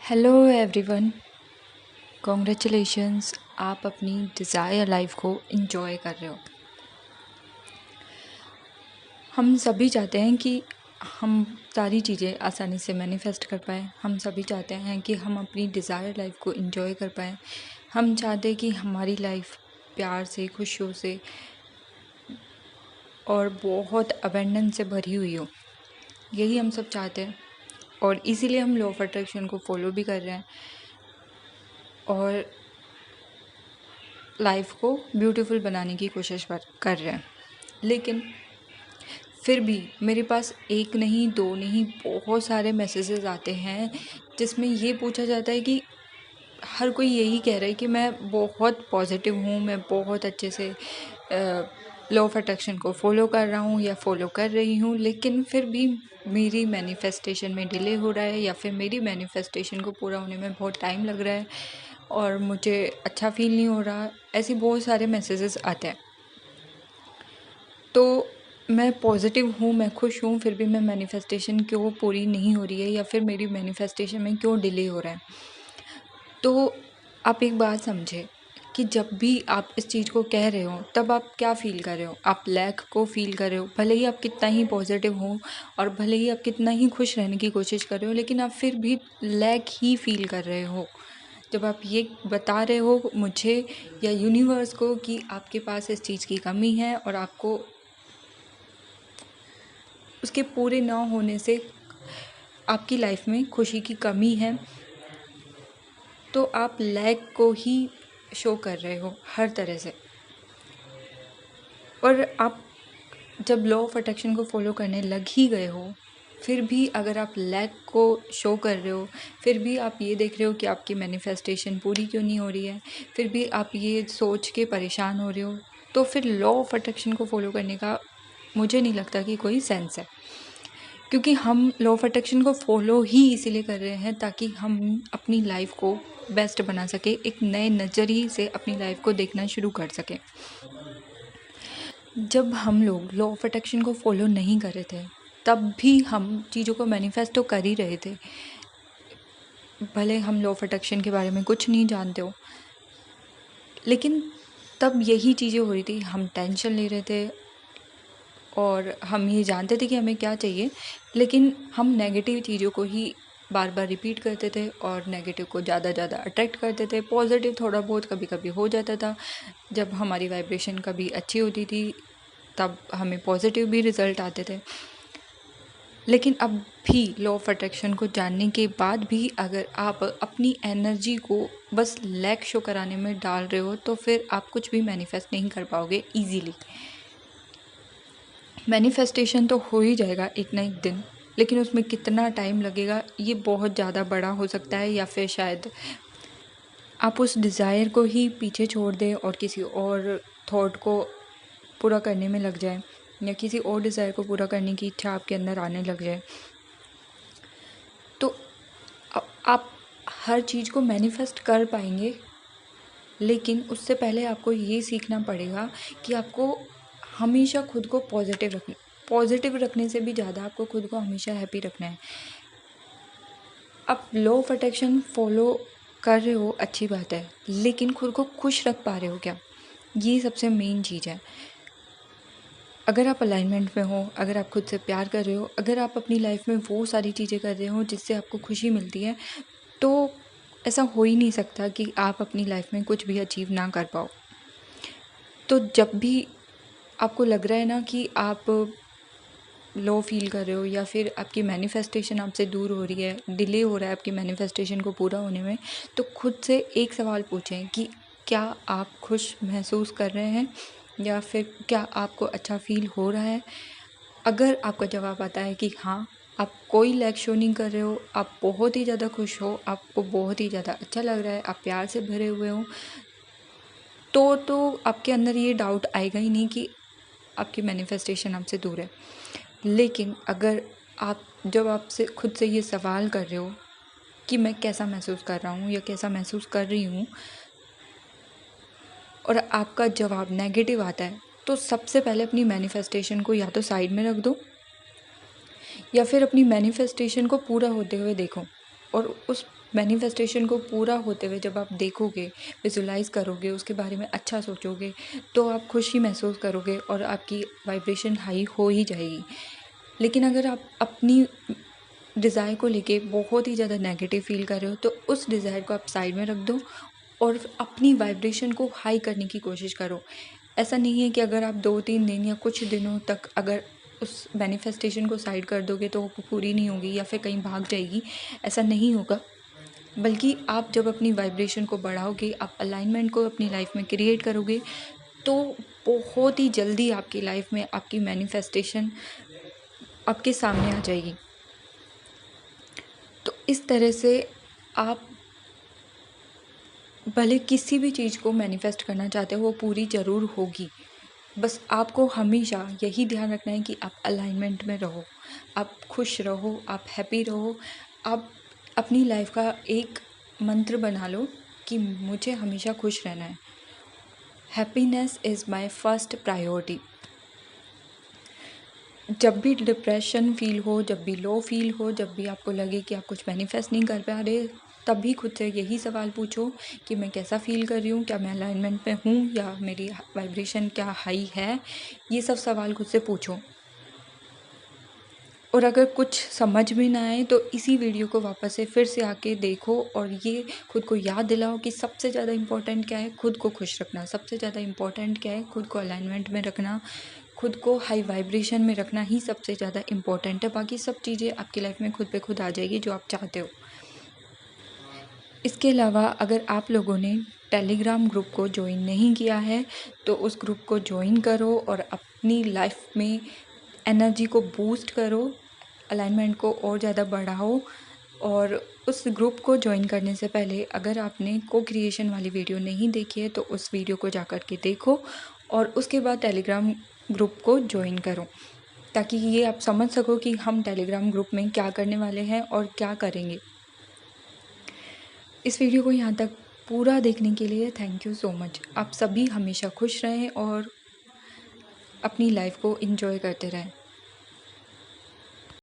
Hello everyone, congratulations. आप अपनी desire life को एंजॉय कर रहे हो। हम सभी चाहते हैं कि हम सारी चीज़ें आसानी से मैनिफेस्ट कर पाएँ। हम सभी चाहते हैं कि हम अपनी डिज़ायर लाइफ को एंजॉय कर पाएँ। हम चाहते हैं कि हमारी लाइफ प्यार से, खुशियों से और बहुत अबेंडेंस से भरी हुई हो। यही हम सब चाहते हैं और इसीलिए हम लॉ ऑफ अट्रैक्शन को फॉलो भी कर रहे हैं और लाइफ को ब्यूटीफुल बनाने की कोशिश कर रहे हैं। लेकिन फिर भी मेरे पास एक नहीं, दो नहीं, बहुत सारे मैसेजेस आते हैं जिसमें ये पूछा जाता है कि हर कोई यही कह रहा है कि मैं बहुत पॉजिटिव हूँ, मैं बहुत अच्छे से लॉ ऑफ अट्रैक्शन को फॉलो कर रहा हूँ या फॉलो कर रही हूँ, लेकिन फिर भी मेरी मैनिफेस्टेशन में डिले हो रहा है या फिर मेरी मैनिफेस्टेशन को पूरा होने में बहुत टाइम लग रहा है और मुझे अच्छा फील नहीं हो रहा। ऐसे बहुत सारे मैसेजेस आते हैं। तो मैं पॉजिटिव हूँ, मैं खुश हूँ, फिर भी मैं मैनिफेस्टेशन क्यों पूरी नहीं हो रही है या फिर मेरी मैनिफेस्टेशन में क्यों डिले हो रहा है। तो आप एक बात समझे कि जब भी आप इस चीज़ को कह रहे हो तब आप क्या फ़ील कर रहे हो। आप लैक को फ़ील कर रहे हो। भले ही आप कितना ही पॉजिटिव हो और भले ही आप कितना ही खुश रहने की कोशिश कर रहे हो, लेकिन आप फिर भी लैक ही फ़ील कर रहे हो। जब आप ये बता रहे हो मुझे या यूनिवर्स को कि आपके पास इस चीज़ की कमी है और आपको उसके पूरे ना होने से आपकी लाइफ में खुशी की कमी है, तो आप लैक को ही शो कर रहे हो हर तरह से। और आप जब लॉ ऑफ अट्रैक्शन को फॉलो करने लग ही गए हो, फिर भी अगर आप लैक को शो कर रहे हो, फिर भी आप ये देख रहे हो कि आपकी मैनिफेस्टेशन पूरी क्यों नहीं हो रही है, फिर भी आप ये सोच के परेशान हो रहे हो, तो फिर लॉ ऑफ अट्रैक्शन को फॉलो करने का मुझे नहीं लगता कि कोई सेंस है। क्योंकि हम लॉ ऑफ अट्रैक्शन को फॉलो ही इसीलिए कर रहे हैं ताकि हम अपनी लाइफ को बेस्ट बना सके, एक नए नज़रिए से अपनी लाइफ को देखना शुरू कर सकें। जब हम लोग लॉ ऑफ अट्रैक्शन को फॉलो नहीं कर रहे थे तब भी हम चीज़ों को मैनिफेस्ट तो कर ही रहे थे। भले हम लॉ ऑफ अट्रैक्शन के बारे में कुछ नहीं जानते हो, लेकिन तब यही चीज़ें हो रही थी। हम टेंशन ले रहे थे और हम ये जानते थे कि हमें क्या चाहिए, लेकिन हम नेगेटिव चीज़ों को ही बार बार रिपीट करते थे और नेगेटिव को ज़्यादा अट्रैक्ट करते थे। पॉजिटिव थोड़ा बहुत कभी कभी हो जाता था। जब हमारी वाइब्रेशन कभी अच्छी होती थी तब हमें पॉजिटिव भी रिज़ल्ट आते थे। लेकिन अब भी लॉ ऑफ अट्रैक्शन को जानने के बाद भी अगर आप अपनी एनर्जी को बस लैक शो कराने में डाल रहे हो तो फिर आप कुछ भी मैनिफेस्ट नहीं कर पाओगे ईजीली। मैनिफेस्टेशन तो हो ही जाएगा एक ना एक दिन, लेकिन उसमें कितना टाइम लगेगा ये बहुत ज़्यादा बड़ा हो सकता है, या फिर शायद आप उस डिज़ायर को ही पीछे छोड़ दें और किसी और थॉट को पूरा करने में लग जाए, या किसी और डिज़ायर को पूरा करने की इच्छा आपके अंदर आने लग जाए। तो आप हर चीज़ को मैनिफेस्ट कर पाएंगे, लेकिन उससे पहले आपको ये सीखना पड़ेगा कि आपको हमेशा खुद को पॉजिटिव रखने से भी ज़्यादा आपको खुद को हमेशा हैप्पी रखना है। आप लॉ ऑफ अट्रैक्शन फॉलो कर रहे हो, अच्छी बात है, लेकिन खुद को खुश रख पा रहे हो क्या, ये सबसे मेन चीज़ है। अगर आप अलाइनमेंट में हो, अगर आप खुद से प्यार कर रहे हो, अगर आप अपनी लाइफ में वो सारी चीज़ें कर रहे हो जिससे आपको खुशी मिलती है, तो ऐसा हो ही नहीं सकता कि आप अपनी लाइफ में कुछ भी अचीव ना कर पाओ। तो जब भी आपको लग रहा है ना कि आप लो फील कर रहे हो या फिर आपकी मैनिफेस्टेशन आपसे दूर हो रही है, डिले हो रहा है आपकी मैनिफेस्टेशन को पूरा होने में, तो खुद से एक सवाल पूछें कि क्या आप खुश महसूस कर रहे हैं या फिर क्या आपको अच्छा फील हो रहा है। अगर आपका जवाब आता है कि हाँ, आप कोई लैक शो नहीं कर रहे हो, आप बहुत ही ज़्यादा खुश हो, आपको बहुत ही ज़्यादा अच्छा लग रहा है, आप प्यार से भरे हुए हो, तो आपके अंदर ये डाउट आएगा ही नहीं कि आपकी मैनिफेस्टेशन आपसे दूर है। लेकिन अगर आप जब आपसे खुद से ये सवाल कर रहे हो कि मैं कैसा महसूस कर रहा हूँ या कैसा महसूस कर रही हूँ, और आपका जवाब नेगेटिव आता है, तो सबसे पहले अपनी मैनिफेस्टेशन को या तो साइड में रख दो या फिर अपनी मैनिफेस्टेशन को पूरा होते हुए देखो। और उस मैनिफेस्टेशन को पूरा होते हुए जब आप देखोगे, विजुलाइज करोगे, उसके बारे में अच्छा सोचोगे, तो आप खुशी महसूस करोगे और आपकी वाइब्रेशन हाई हो ही जाएगी। लेकिन अगर आप अपनी डिज़ायर को लेके बहुत ही ज़्यादा नेगेटिव फील कर रहे हो, तो उस डिज़ायर को आप साइड में रख दो और अपनी वाइब्रेशन को हाई करने की कोशिश करो। ऐसा नहीं है कि अगर आप 2-3 दिन या कुछ दिनों तक अगर उस मैनिफेस्टेशन को साइड कर दोगे तो वो पूरी नहीं होगी या फिर कहीं भाग जाएगी, ऐसा नहीं होगा। बल्कि आप जब अपनी वाइब्रेशन को बढ़ाओगे, आप अलाइनमेंट को अपनी लाइफ में क्रिएट करोगे, तो बहुत ही जल्दी आपकी लाइफ में आपकी मैनिफेस्टेशन आपके सामने आ जाएगी। तो इस तरह से आप भले किसी भी चीज़ को मैनिफेस्ट करना चाहते हो, वो पूरी ज़रूर होगी। बस आपको हमेशा यही ध्यान रखना है कि आप अलाइनमेंट में रहो, आप खुश रहो, आप हैप्पी रहो। आप अपनी लाइफ का एक मंत्र बना लो कि मुझे हमेशा खुश रहना है। Happiness is my first priority. जब भी डिप्रेशन फील हो, जब भी लो फील हो, जब भी आपको लगे कि आप कुछ मैनिफेस्ट नहीं कर पा रहे, तब भी खुद से यही सवाल पूछो कि मैं कैसा फ़ील कर रही हूँ, क्या मैं अलाइनमेंट में हूँ या मेरी वाइब्रेशन क्या हाई है। ये सब सवाल खुद से पूछो। और अगर कुछ समझ में ना आए तो इसी वीडियो को वापस से फिर से आके देखो और ये खुद को याद दिलाओ कि सबसे ज़्यादा इम्पोर्टेंट क्या है, खुद को खुश रखना। सबसे ज़्यादा इम्पोर्टेंट क्या है, खुद को अलाइनमेंट में रखना, खुद को हाई वाइब्रेशन में रखना ही सबसे ज़्यादा इम्पोर्टेंट है। बाकी सब चीज़ें आपकी लाइफ में खुद पे खुद आ जाएगी जो आप चाहते हो। इसके अलावा अगर आप लोगों ने टेलीग्राम ग्रुप को ज्वाइन नहीं किया है तो उस ग्रुप को ज्वाइन करो और अपनी लाइफ में एनर्जी को बूस्ट करो, अलाइनमेंट को और ज़्यादा बढ़ाओ। और उस ग्रुप को ज्वाइन करने से पहले अगर आपने को क्रिएशन वाली वीडियो नहीं देखी है तो उस वीडियो को जाकर के देखो और उसके बाद टेलीग्राम ग्रुप को ज्वाइन करो, ताकि ये आप समझ सको कि हम टेलीग्राम ग्रुप में क्या करने वाले हैं और क्या करेंगे। इस वीडियो को यहाँ तक पूरा देखने के लिए थैंक यू सो मच। आप सभी हमेशा खुश रहें और अपनी लाइफ को एंजॉय करते रहें।